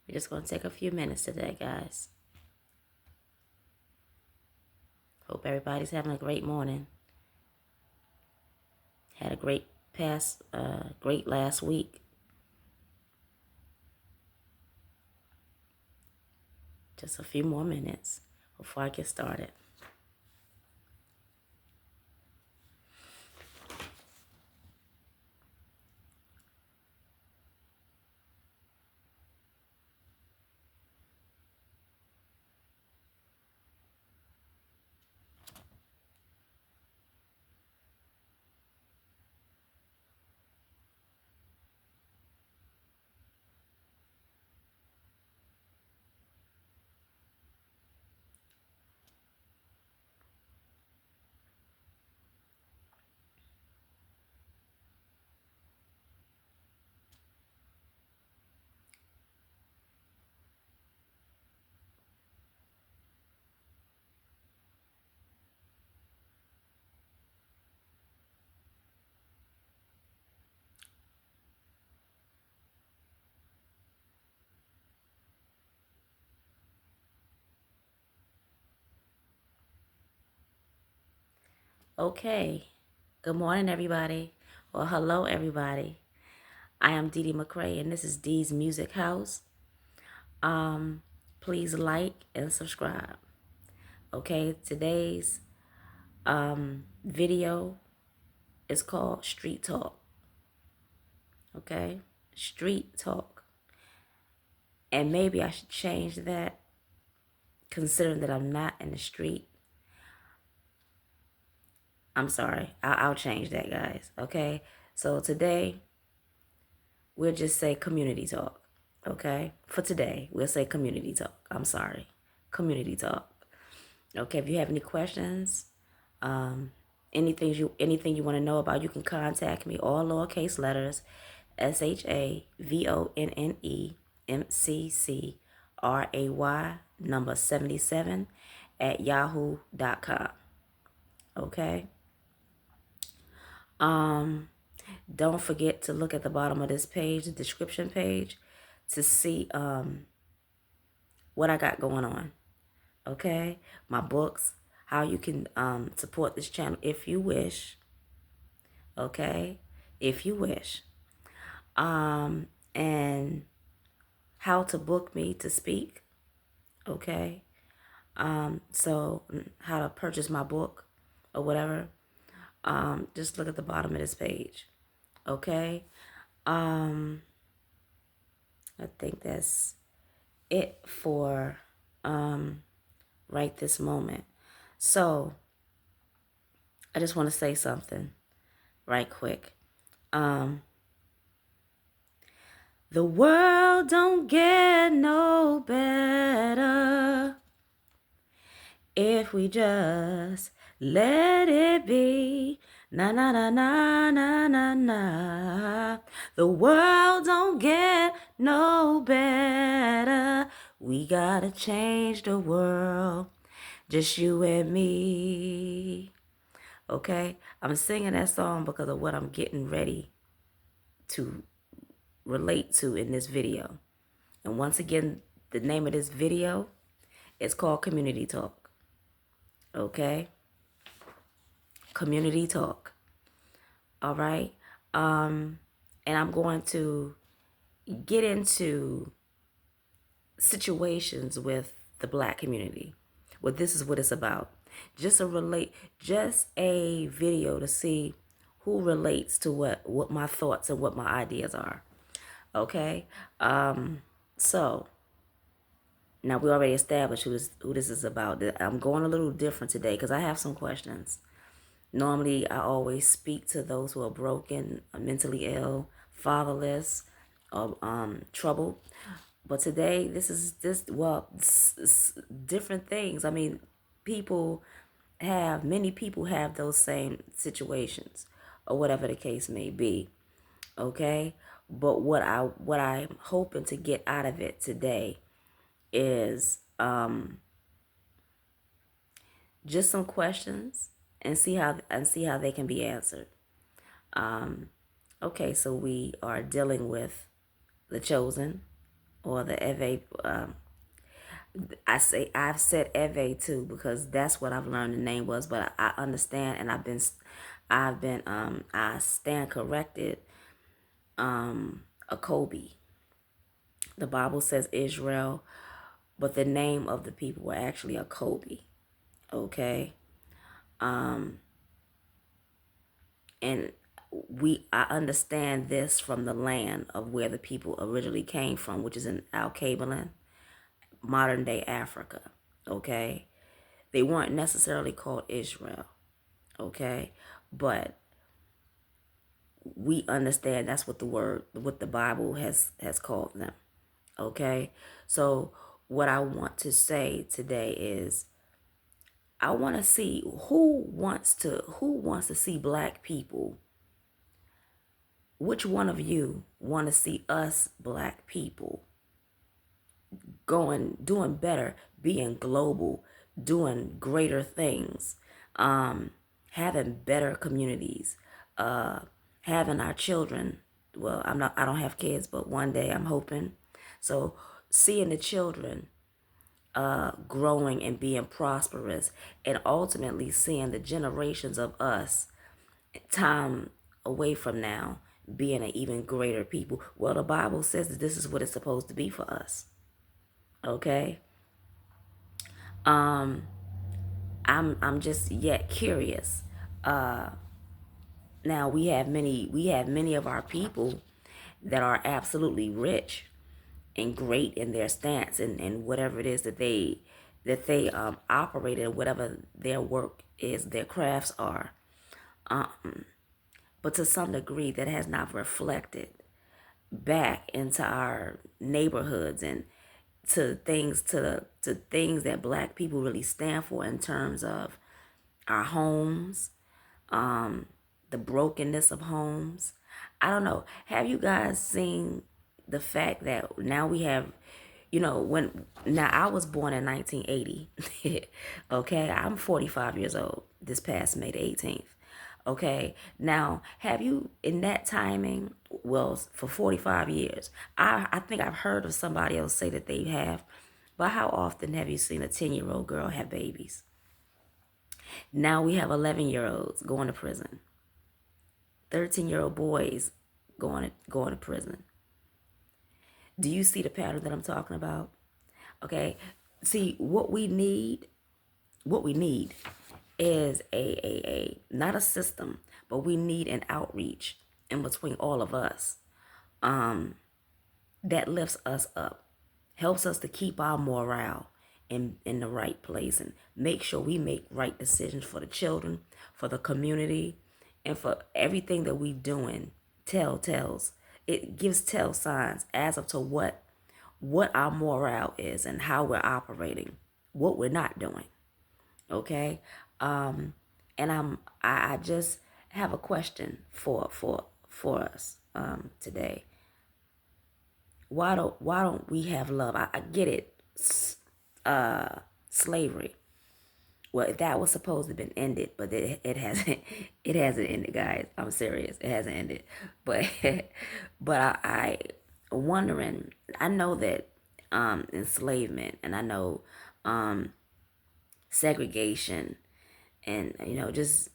We're just going to take a few minutes today, guys. Hope everybody's having a great morning. Had a great last week. Just a few more minutes before I get started. Okay. Good morning, everybody. Or hello, everybody. I am Dee Dee McCray, and this is Dee's Music House. Please like and subscribe. Okay, today's video is called Street Talk. Okay, Street Talk. And maybe I should change that, considering that I'm not in the street. I'm sorry. I'll change that, guys. Okay, so today we'll just say community talk. Okay, for today we'll say community talk. I'm sorry, community talk. Okay, if you have any questions, anything you want to know about, you can contact me. All lowercase letters, SHAVONNEMCCRAY number 77 at yahoo.com. Okay. Don't forget to look at the bottom of this page, the description page, to see what I got going on. Okay, my books, how you can support this channel if you wish. Okay, if you wish, and how to book me to speak. Okay, so how to purchase my book or whatever. Just look at the bottom of this page. Okay, I think that's it for right this moment. So I just want to say something right quick. The world don't get no better if we just let it be. Na na na na na na na. The world don't get no better. We gotta change the world, just you and me. Okay, I'm singing that song because of what I'm getting ready to relate to in this video. And once again, the name of this video is called Community Talk. Okay? Community Talk. All right? And I'm going to get into situations with the Black community. Well, this is what it's about. Just a video to see who relates to what my thoughts and what my ideas are. Okay? So now we already established who this is about. I'm going a little different today because I have some questions. Normally, I always speak to those who are broken, mentally ill, fatherless, or troubled. But today, this is different things. I mean, many people have those same situations, or whatever the case may be. Okay, but what I'm hoping to get out of it today is just some questions and see how they can be answered. Okay, so we are dealing with the chosen, or the Eve. I've said Eve too because that's what I've learned the name was, but I understand, and I stand corrected. A Kobe. The Bible says Israel, but the name of the people were actually a Kobe. Okay, and I understand this from the land of where the people originally came from, which is in Al Kabalan, modern day Africa. Okay, they weren't necessarily called Israel. Okay, but we understand that's what what the Bible has called them. Okay, so what I want to say today is I want to see who wants to see black people. Which one of you want to see us black people doing better, being global, doing greater things, having better communities, having our children. Well, I don't have kids, but one day I'm hoping. So seeing the children growing and being prosperous, and ultimately seeing the generations of us time away from now being an even greater people. Well, the Bible says that this is what it's supposed to be for us. Okay. I'm just yet curious. Now we have many of our people that are absolutely rich and great in their stance and whatever it is that they operate in, whatever their work is, their crafts are. But to some degree that has not reflected back into our neighborhoods and to things that black people really stand for in terms of our homes, the brokenness of homes. I don't know. Have you guys seen the fact that now we have, when now I was born in 1980. Okay, I'm 45 years old this past May the 18th. Okay, now have you in that timing, well, for 45 years, I think I've heard of somebody else say that they have, but how often have you seen a 10-year-old girl have babies? Now we have 11-year-olds going to prison, 13-year-old boys going to prison. Do you see the pattern that I'm talking about? Okay. See, what we need is a not a system, but we need an outreach in between all of us that lifts us up, helps us to keep our morale in the right place and make sure we make right decisions for the children, for the community, and for everything that we doing. Tells it gives tell signs as of to what our morale is and how we're operating, what we're not doing. Okay, and I just have a question for us today. Why don't we have love? I get it. Slavery. Well, that was supposed to have been ended, but it hasn't. It hasn't ended, guys. I'm serious. It hasn't ended. But but I wondering. I know that enslavement, and I know segregation, and just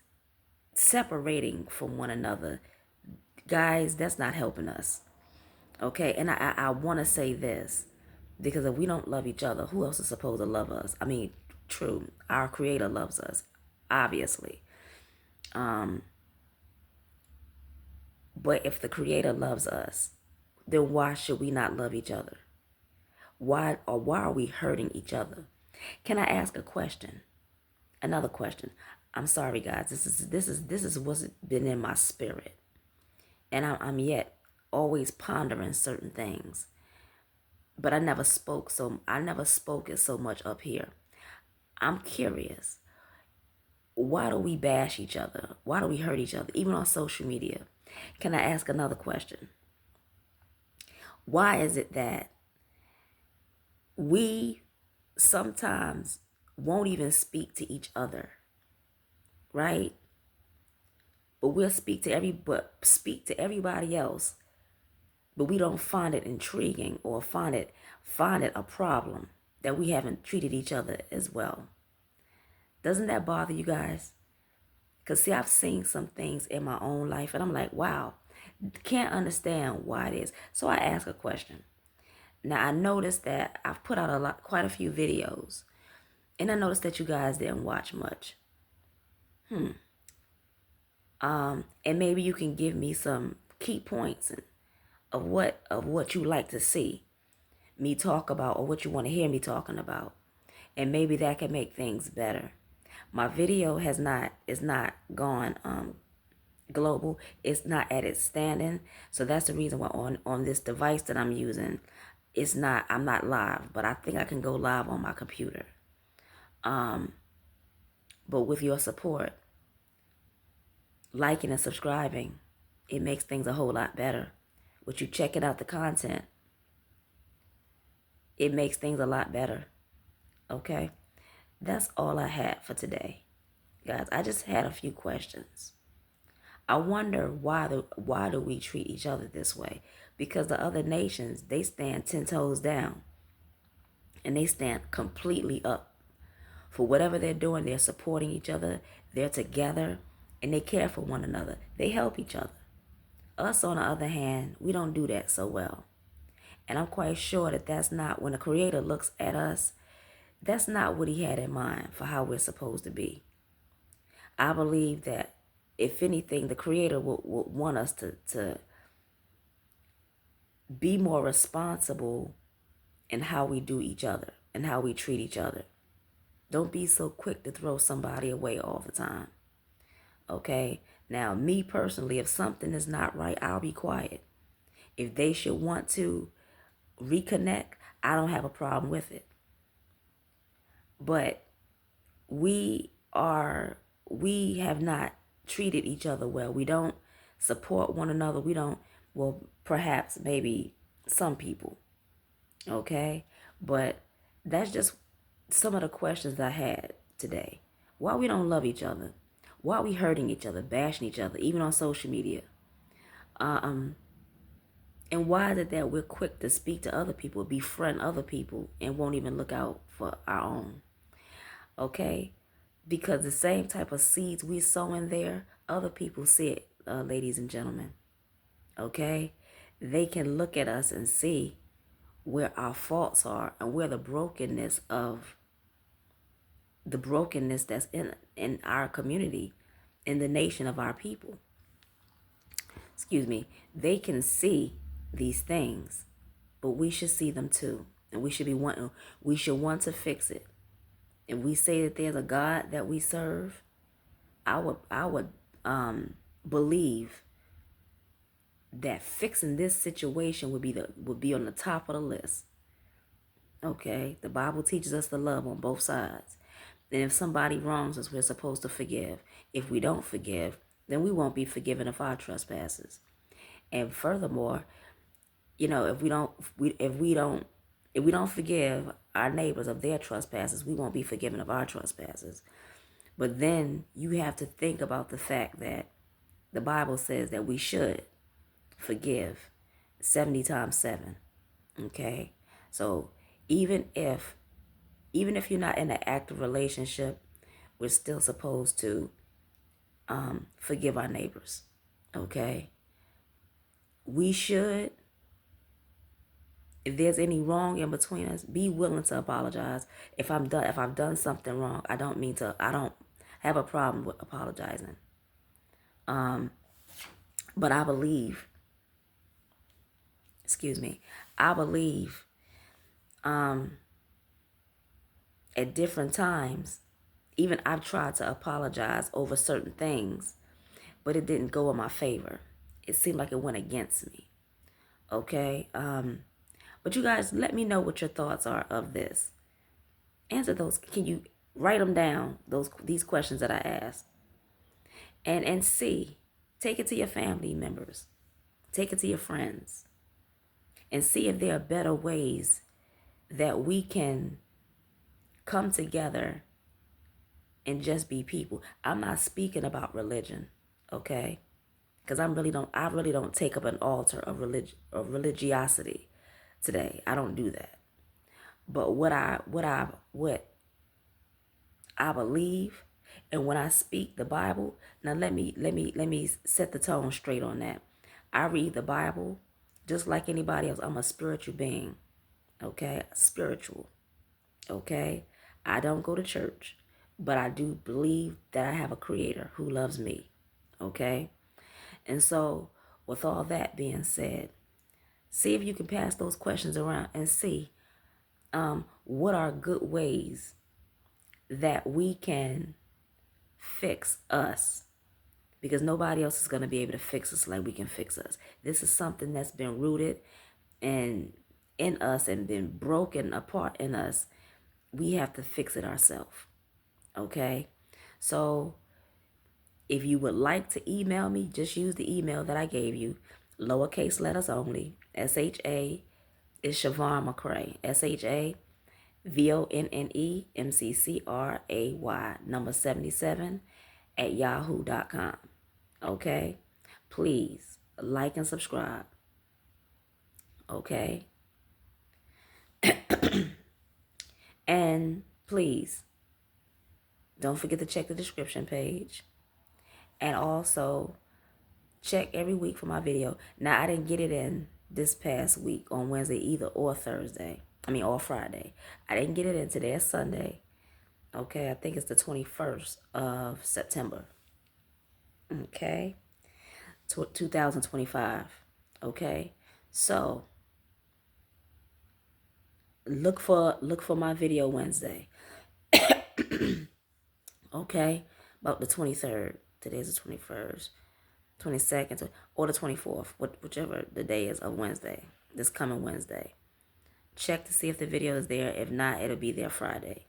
separating from one another, guys. That's not helping us. Okay, and I want to say this because if we don't love each other, who else is supposed to love us? I mean, true, our Creator loves us, obviously. But if the Creator loves us, then why should we not love each other? Why are we hurting each other? Can I ask a question? Another question. I'm sorry, guys. This is what's been in my spirit, and I'm yet always pondering certain things. But I never spoke it so much up here. I'm curious. Why do we bash each other? Why do we hurt each other, even on social media? Can I ask another question? Why is it that we sometimes won't even speak to each other, right? But we'll speak to everybody else but we don't find it intriguing or find it a problem that we haven't treated each other as well. Doesn't that bother you guys? Because see, I've seen some things in my own life and I'm like, wow, can't understand why it is. So I ask a question. Now I noticed that I've put out quite a few videos, and I noticed that you guys didn't watch much. And maybe you can give me some key points of what you like to see me talk about, or what you want to hear me talking about, and maybe that can make things better. My video is not gone global. It's not at its standing, so that's the reason why on this device that I'm using, I'm not live, but I think I can go live on my computer. But with your support, liking and subscribing, it makes things a whole lot better. With you checking out the content, it makes things a lot better. Okay? That's all I had for today. Guys, I just had a few questions. I wonder why do we treat each other this way? Because the other nations, they stand 10 toes down and they stand completely up. For whatever they're doing, they're supporting each other, they're together, and they care for one another. They help each other. Us, on the other hand, we don't do that so well. And I'm quite sure that that's not, when the Creator looks at us, that's not what He had in mind for how we're supposed to be. I believe that, if anything, the Creator would want us to be more responsible in how we do each other and how we treat each other. Don't be so quick to throw somebody away all the time. Okay? Now, me personally, if something is not right, I'll be quiet. If they should want to reconnect, I don't have a problem with it. But we have not treated each other well. We don't support one another. We don't, well, perhaps maybe some people. Okay? But that's just some of the questions I had today. Why we don't love each other? Why we hurting each other, bashing each other, even on social media? And why is it that we're quick to speak to other people, befriend other people, and won't even look out for our own? Okay? Because the same type of seeds we sow in there, other people see it, ladies and gentlemen. Okay? They can look at us and see where our faults are and where the brokenness that's in our community, in the nation of our people. Excuse me. They can see these things, but we should see them too. And we should want to fix it. If we say that there's a God that we serve, I would believe that fixing this situation would be on the top of the list. Okay, the Bible teaches us to love on both sides. And if somebody wrongs us, we're supposed to forgive. If we don't forgive, then we won't be forgiven of our trespasses. And furthermore, if we don't forgive our neighbors of their trespasses, we won't be forgiven of our trespasses. But then you have to think about the fact that the Bible says that we should forgive 70 times 7. Okay? So even if you're not in an active relationship, we're still supposed to forgive our neighbors. Okay? We should, if there's any wrong in between us, be willing to apologize. If I've done something wrong, I don't have a problem with apologizing. But I believe at different times, even I've tried to apologize over certain things, but it didn't go in my favor. It seemed like it went against me. Okay? But you guys, let me know what your thoughts are of this. Answer those. Can you write them down, these questions that I asked? And see. Take it to your family members. Take it to your friends. And see if there are better ways that we can come together and just be people. I'm not speaking about religion, okay? because I really don't take up an altar of religiosity today. I don't do that. But what I believe, and when I speak the Bible, now let me set the tone straight on that. I read the Bible just like anybody else. I'm a spiritual being, okay? Spiritual, okay? I don't go to church, but I do believe that I have a creator who loves me, okay? And so, with all that being said, see if you can pass those questions around and see what are good ways that we can fix us, because nobody else is going to be able to fix us like we can fix us. This is something that's been rooted and in us and been broken apart in us. We have to fix it ourselves. Okay? So if you would like to email me, just use the email that I gave you. Lowercase letters only. SHA is Siobhan McCray. SHAVONNEMCCRAY number 77 at yahoo.com. Okay? Please like and subscribe. Okay? And please don't forget to check the description page. And also check every week for my video. Now, I didn't get it in this past week on Wednesday either, or Thursday. Or Friday. I didn't get it in today. It's Sunday. Okay, I think it's the 21st of September. Okay, 2025. Okay, so look for my video Wednesday. Okay, about the 23rd. Today's the 21st, 22nd, or the 24th, whichever the day is of Wednesday. This coming Wednesday. Check to see if the video is there. If not, it'll be there Friday.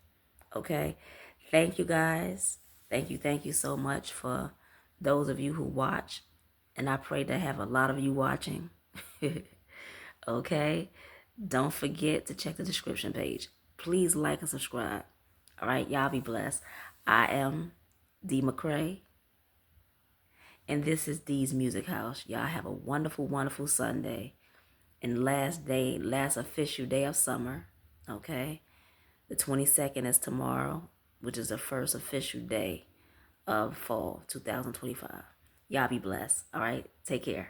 Okay. Thank you guys. Thank you so much for those of you who watch. And I pray to have a lot of you watching. Okay. Don't forget to check the description page. Please like and subscribe. All right. Y'all be blessed. I am Dee McCray. And this is Dee's Music House. Y'all have a wonderful, wonderful Sunday. And last official day of summer. Okay. The 22nd is tomorrow, which is the first official day of fall 2025. Y'all be blessed. All right. Take care.